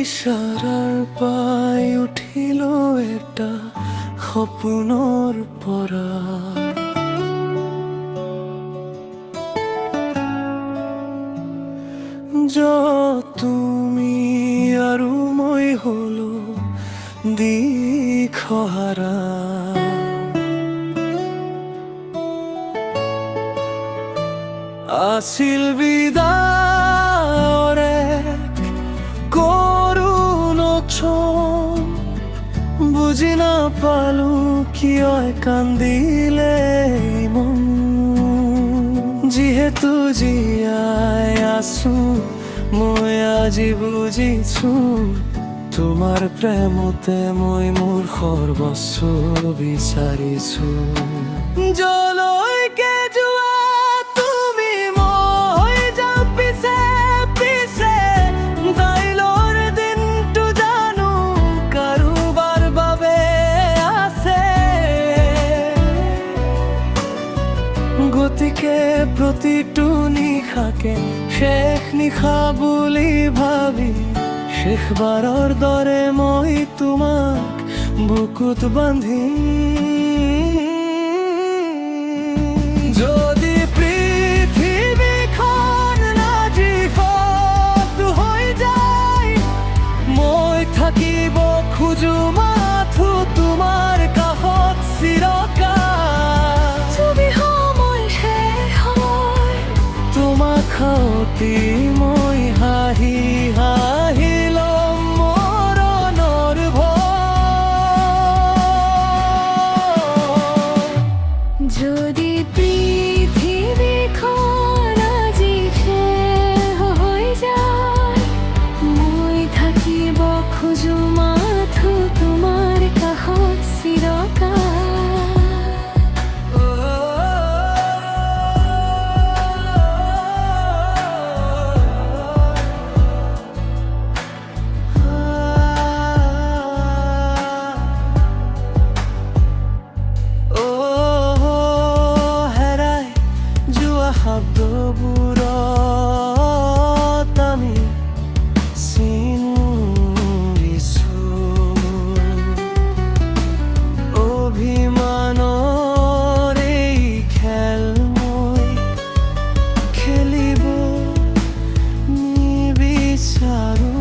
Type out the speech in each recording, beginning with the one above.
ইশারাৰ পাই উঠিল এটা সপোনৰ পৰা। তুমি আৰু মই হলো দিশহাৰা। আছিল বিদায়ৰ এক কৰুণ ক্ষণ, বুজি নাপালো কিয় কান্দিলে মন। যিহেতু জীয়াই আছো মই আজি বুজিছো, তোমাৰ প্ৰেমতে মই মোৰ সৰ্বস্ব বিচাৰিছো। যলৈকে যোৱা তুমি মই যাম পিছে পিছে, কাইলৰ দিনটো জানো কাৰোবাৰ বাবে আছে। গতিকে প্ৰতিটো নিশাকে শেষ নিশা বুলি ভাবি, শেষবাৰৰ দৰে মই তোমাক বুকুত বান্ধিম। যদি পৃথিৱীখন আজি ফটো হৈ যায়, মই থাকিব খোজো মাথো তোমাৰ কাষত চিৰকাল। যদি সময় শেষ হয় তোমাক সাউতি মই হাঁহি হাঁহি ল'ম মৰণৰ ভয়। যদি পৃথিৱীখন আজি শেষ হৈ যায়, মই থাকিব খোজো মাথো তোমাৰ কাষত চিৰকাল। শব্দবোৰত আমি চিন্তিছো, অভিমানৰ এই খেল মই খেলিব নিবিচাৰো।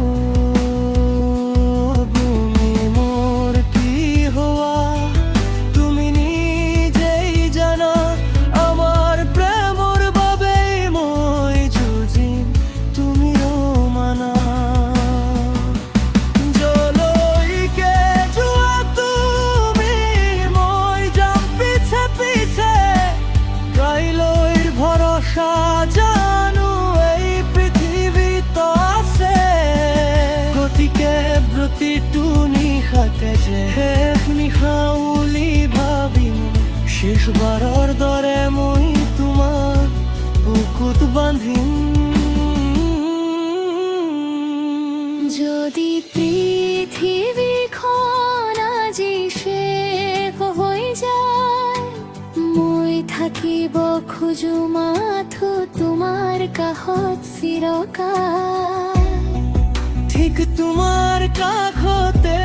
তুমি মোৰ কি হোৱা তুমি নিজেই জানা, আমাৰ প্ৰেমৰ বাবেই মই যুঁজিম তুমিও মানা। যলৈকে যোৱা তুমি মই যাম পিছে পিছে, কাইলৈৰ ভৰসা জানো এই পৃথিৱীত আছে। গতিকে প্ৰতিটো নিশাকে যে শেষ নিশা বুলি ভাবিম, শেষবাৰৰ দৰে মই তোমাক বুকুত বান্ধিম। যদি পৃথিৱীখন আজি শেষ হৈ যায়, মই থাকিব খোজো মাথো তোমাৰ কাষত চিৰকাল। ঠিক তোমাৰ কাষতে